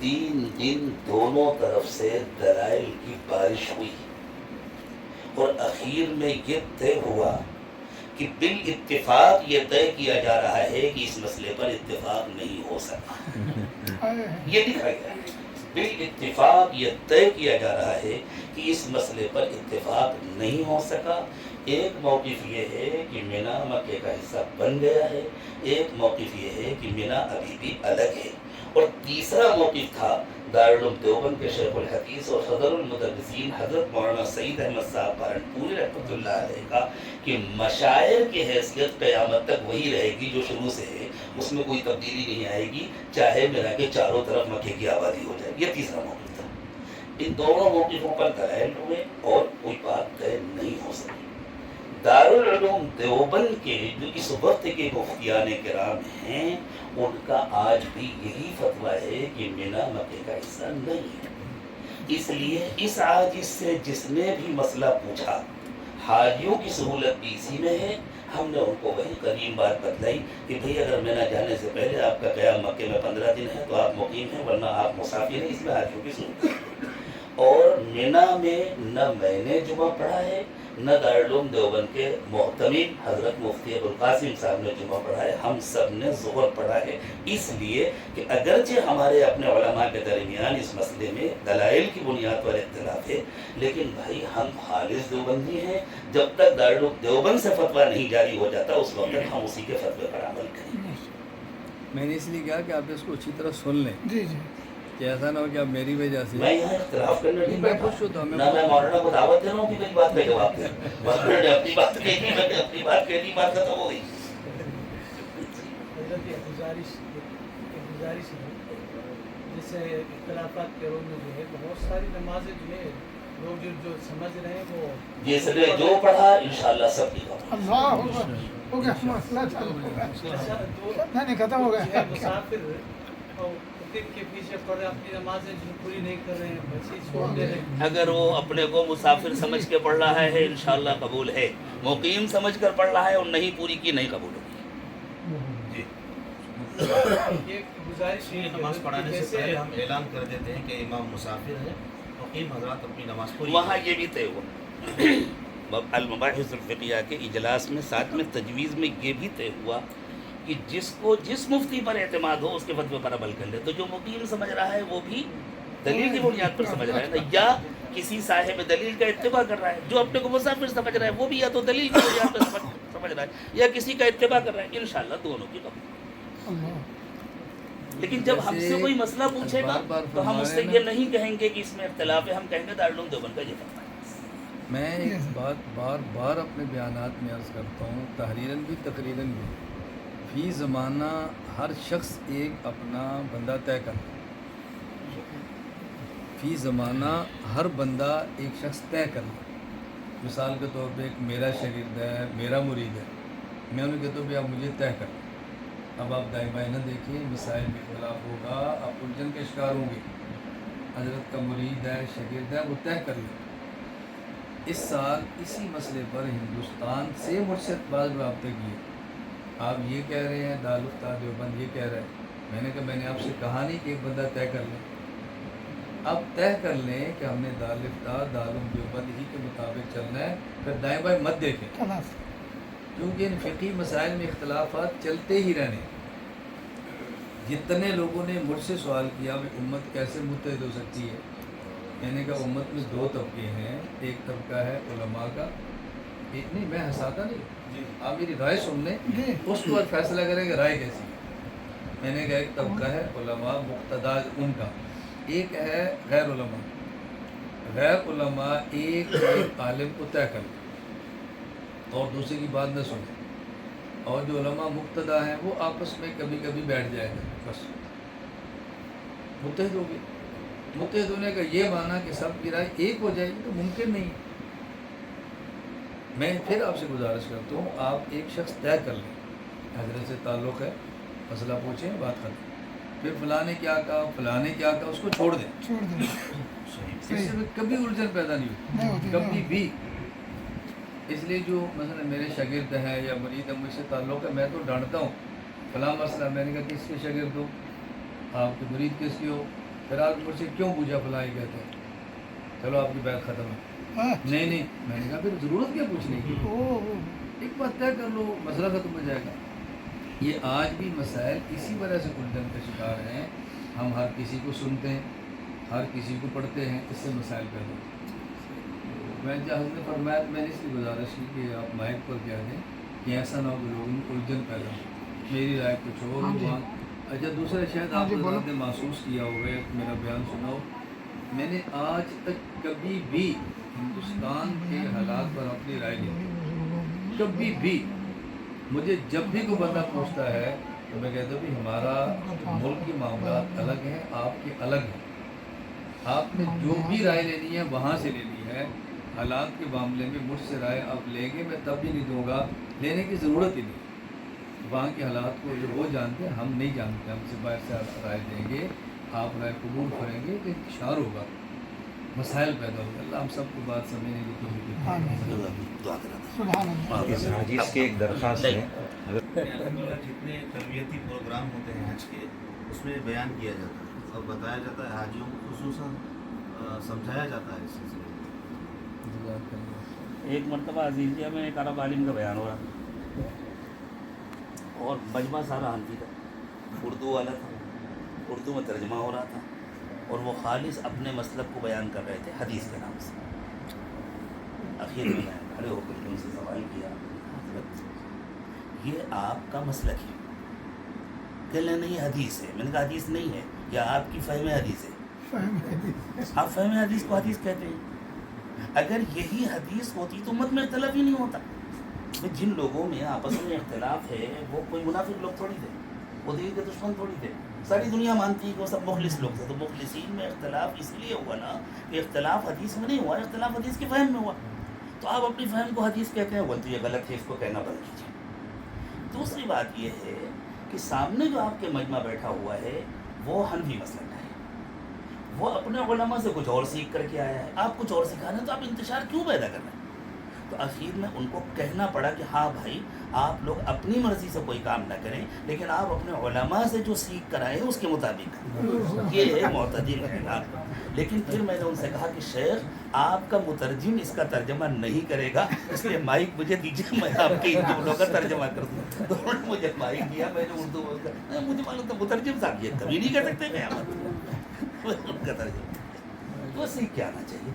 3 دن دونوں طرف سے دلائل کی بارش ہوئی اور اخیر میں یہ طے ہوا کہ بالاتفاق یہ طے کیا جا رہا ہے کہ اس مسئلے پر اتفاق نہیں ہو سکا. یہ لکھا گیا ہے بالاتفاق یہ طے کیا جا رہا ہے کہ اس مسئلے پر اتفاق نہیں ہو سکا. ایک موقف یہ ہے کہ مینا مکے کا حصہ بن گیا ہے, ایک موقف یہ ہے کہ مینا ابھی بھی الگ ہے, اور تیسرا موقف تھا دارالعلوم دیوبند کے شیخ الحدیث اور صدر المدرسین حضرت مولانا سعید احمد صاحب پورنپوری رحمۃ اللہ علیہ کا کہ مشاعر کی حیثیت قیامت تک وہی رہے گی جو شروع سے ہے, اس میں کوئی تبدیلی نہیں آئے گی, چاہے مینا کے چاروں طرف مکے کی آبادی ہو جائے. یہ تیسرا موقف تھا. ان دونوں موقفوں پر دلائل ہوئے اور کوئی بات طے نہیں ہو سکی. دارالعلوم دیوبند کے جو اس وقت کے مفتیان کرام ہیں ان کا آج بھی یہی فتویٰ ہے کہ مینا مکے کا حصہ نہیں ہے. اس لیے اس عاجز سے جس نے بھی مسئلہ پوچھا, حاجیوں کی سہولت بھی اسی میں ہے. ہم نے ان کو وہی قدیم بات بتلائی کہ بھئی اگر مینا جانے سے پہلے آپ کا قیام مکے میں 15 دن ہے تو آپ مقیم ہیں, ورنہ آپ مسافر ہیں. اس میں حاجیوں کی سہولت ہے. اور مینا میں نہ میں نے جمعہ پڑھا ہے نہ دارالعلوم دیوبند کے محتمم حضرت مفتی ابوالقاسم صاحب نے جمعہ پڑھا ہے, ہم سب نے ظہر پڑھا ہے. اس لیے کہ اگرچہ ہمارے اپنے علماء کے درمیان اس مسئلے میں دلائل کی بنیاد پر اختلاف ہے, لیکن بھائی ہم خالص دیوبندی ہیں. جب تک دارالعلوم دیوبند سے فتویٰ نہیں جاری ہو جاتا اس وقت تک ہم اسی کے فتوے پر عمل کریں گے. میں نے اس لیے کہا کہ آپ اس کو اچھی طرح سن لیں کہ ایسا نہ ہو کہ آپ میری وجہ سے. میں یہاں اختلاف کرنے نہیں میں بیٹھا, خوش ہوتا ہوں. نہ میں مولانا کو دعوت دے رہا ہوں کہ میری بات کا جواب دے. مولانا نے اپنی بات کہی, میں نے اپنی بات کہہ دی, بات ختم ہو گئی. حضرت گزارش ہے جیسے اختلافات کے روز میں جو ہے بہت ساری نمازیں جو ہے لوگ جو سمجھ رہے ہیں وہ جس نے جو پڑھا انشاءاللہ سب کی بات. اللہ ہو گیا, مسئلہ چالو ہو گیا, نہیں ختم ہو گیا. مسافر کے پیچھے پڑے اپنی نمازیں پوری نہیں کر رہے ہیں, بس ہی چھوڑ دے رہے ہیں. اگر وہ اپنے کو مسافر سمجھ کے پڑھ رہا ہے انشاءاللہ قبول ہے, مقیم سمجھ کر پڑھ رہا ہے اور نہیں پوری کی نہیں قبول ہوگی. جی یہ گزارش ہے نماز پڑھانے سے پہلے ہم اعلان کر دیتے ہیں کہ امام مسافر ہے, مقیم حضرات اپنی نماز پوری. وہاں یہ بھی طے ہوا المباحث الفقیہ کے اجلاس میں, ساتھ میں تجویز میں یہ بھی طے ہوا کہ جس کو جس مفتی پر اعتماد ہو اس کے فتوے پر عمل کر لے. تو جو مقیم سمجھ رہا ہے وہ بھی دلیل کی بنیاد پر سمجھ رہا ہے نا, یا کسی صاحب دلیل کا اتباع کر رہا ہے. جو اپنے کو مسافر سمجھ رہا ہے وہ بھی یا تو دلیل کی بنیاد پر سمجھ رہا ہے یا کسی کا اتباع کر رہا ہے. انشاءاللہ دونوں کی قبول. لیکن جب ہم سے کوئی مسئلہ پوچھے گا تو ہم اس سے یہ نہیں کہیں گے کہ اس میں اختلاف ہے, ہم کہیں گے دارالعلوم دیوبند کا یہ فتویٰ ہے. میں ایک بات بار بار اپنے بیانات میں عرض کرتا ہوں, تحریراً بھی تقریراً بھی, فی زمانہ ہر شخص ایک اپنا بندہ طے کرتا ہے. فی زمانہ ہر بندہ ایک شخص طے کرتا. مثال کے طور پہ ایک میرا شاگرد ہے, میرا مرید ہے, میں انہیں کہتا ہوں کہ آپ مجھے طے کریں. اب آپ دائیں بائیں نہ دیکھیں, مسائل میں اختلاف ہوگا, آپ الجھن کے شکار ہوں گے. حضرت کا مرید ہے, شاگرد ہے, وہ طے کر لیں. اس سال اسی مسئلے پر ہندوستان سے مجھ سے بعض رابطہ کیے. آپ یہ کہہ رہے ہیں دارالفتہ دیوبند یہ کہہ رہے ہیں. میں نے کہا میں نے آپ سے کہا نہیں کہ ایک بندہ طے کر لیں. آپ طے کر لیں کہ ہم نے دارالفتہ دارالعلوم دیوبند ہی کے مطابق چلنا ہے, پھر دائیں بائیں مت دیکھیں, کیونکہ ان فقہی مسائل میں اختلافات چلتے ہی رہنے. جتنے لوگوں نے مجھ سے سوال کیا کہ امت کیسے متحد ہو سکتی ہے, میں نے کہا امت میں 2 طبقے ہیں. ایک طبقہ ہے علماء کا, ایک نہیں میں ہنساتا نہیں, آپ میری رائے سن لیں, اس پر فیصلہ کریں کہ رائے کیسی ہے. میں نے کہا ایک طبقہ ہے علماء مقتدا ان کا, ایک ہے غیر علماء. غیر علماء ایک عالم کو طے کر لیں اور دوسرے کی بات نہ سنیں, اور جو علماء مقتدا ہیں وہ آپس میں کبھی کبھی بیٹھ جائے گا, بس متحد ہو گئے. متحد ہونے کا یہ معنی کہ سب کی رائے ایک ہو جائے گی تو ممکن نہیں. میں پھر آپ سے گزارش کرتا ہوں, آپ ایک شخص طے کر لیں, حضرت سے تعلق ہے, مسئلہ پوچھیں, بات کریں. پھر فلاں نے کیا کہا, فلاں نے کیا کہا, اس کو چھوڑ دیں. اس سے کبھی الجھن پیدا نہیں ہوتی, کبھی بھی. اس لیے جو مثلا میرے شاگرد ہیں یا مرید مجھ سے تعلق ہے, میں تو ڈانٹتا ہوں. فلاں مسئلہ میں نے کہا کس کے شاگرد ہو, آپ کے مرید کس کی ہو, پھر آپ مجھ سے کیوں پوچھا فلاں یہ کہتے ہیں چلو آپ کی بیعت ختم ہے، نہیں میں نے کہا پھر ضرورت کیا پوچھنے کی، ایک بات طے کر لو مسئلہ ختم ہو جائے گا۔ یہ آج بھی مسائل اسی وجہ سے الجھن کا شکار ہیں، ہم ہر کسی کو سنتے ہیں، ہر کسی کو پڑھتے ہیں، اس سے مسائل پیدا ہوتے ہیں۔ میں جہاز نے فرمایا، میں نے اس کی گزارش کی کہ آپ مائک پر کہہ دیں کہ ایسا نہ ہو کہ لوگوں کو الجھن پیدا ہو، میری رائے کچھ ہو وہاں۔ اچھا دوسرا شاید آپ حضرات نے محسوس کیا ہوگا، میرا بیان سنا ہو، میں نے آج تک کبھی بھی ہندوستان کے حالات پر اپنی رائے نہیں دی، کبھی بھی۔ مجھے جب بھی کوئی بندہ پوچھتا ہے تو میں کہتا ہوں کہ ہمارا ملک کی معاملات الگ ہیں، آپ کے الگ ہیں، آپ نے جو بھی رائے لینی ہے وہاں سے لینی ہے، حالات کے معاملے میں مجھ سے رائے آپ لیں گے، میں تب بھی نہیں دوں گا، لینے کی ضرورت ہی نہیں۔ وہاں کے حالات کو جو وہ جانتے ہیں ہم نہیں جانتے، ہم سے باہر سے آپ رائے دیں گے، آپ رائے قبول کریں گے تو انتشار ہوگا، مسائل پیدا ہوگا۔ اللہ ہم سب کو بات سمجھنے کی توفیق دے۔ اس حدیث کی ایک درخواست ہے، جتنے تربیتی پروگرام ہوتے ہیں حج کے، اس میں بیان کیا جاتا ہے اور بتایا جاتا ہے، حاجیوں کو خصوصاً سمجھایا جاتا ہے اس سلسلے میں۔ ایک مرتبہ عزیزیہ میں ایک عرب عالم کا بیان ہو رہا تھا اور مجمع سارا حنفی تھا، اردو والا تھا، اردو میں ترجمہ ہو رہا تھا اور وہ خالص اپنے مسلک کو بیان کر رہے تھے حدیث کے نام سے۔ آخر میں کھڑے ہو کر ان سے سوال کیا، حضرت یہ آپ کا مسلک ہے؟ کہ نہیں یہ حدیث ہے۔ میں نے کہا حدیث نہیں ہے، یا آپ کی فہم حدیث ہے؟ آپ فہم حدیث کو حدیث کہتے ہیں؟ اگر یہی حدیث ہوتی تو امت میں اختلاف ہی نہیں ہوتا۔ جن لوگوں میں آپس میں اختلاف ہے وہ کوئی منافق لوگ تھوڑی تھے، وہ دین کے دشمن تھوڑی تھے، ساری دنیا مانتی ہے کہ وہ سب مخلص لوگ تھے۔ تو مخلصین میں اختلاف اس لیے ہوا نا کہ اختلاف حدیث میں نہیں ہوا، اختلاف حدیث کی فہم میں ہوا۔ تو آپ اپنی فہم کو حدیث کہتے ہیں، بولتے یہ غلط ہے، اس کو کہنا بند کیجیے۔ دوسری بات یہ ہے کہ سامنے جو آپ کے مجمع بیٹھا ہوا ہے وہ حنفی مسلک ہے، وہ اپنے علماء سے کچھ اور سیکھ کر کے آیا ہے، آپ کچھ اور سکھا رہے ہیں، تو آپ انتشار کیوں پیدا کر رہے ہیں؟ تو آخر میں ان کو کہنا پڑا کہ ہاں بھائی آپ لوگ اپنی مرضی سے کوئی کام نہ کریں، لیکن آپ اپنے علماء سے جو سیکھ کر آئے ہیں اس کے مطابق، یہ ہے معتدل اعلان۔ لیکن پھر میں نے ان سے کہا کہ شیخ آپ کا مترجم اس کا ترجمہ نہیں کرے گا، اس لیے مائک مجھے دیجیے، میں آپ کے ان جملوں کا ترجمہ کر دوں۔ تو انہوں نے مجھے مائک دیا، میں نے اردو بول کر، مجھے معلوم تھا مترجم صاحب یہ کبھی نہیں کر سکتے قیامت ان کا ترجمہ، تو سیکھ کے آنا چاہیے۔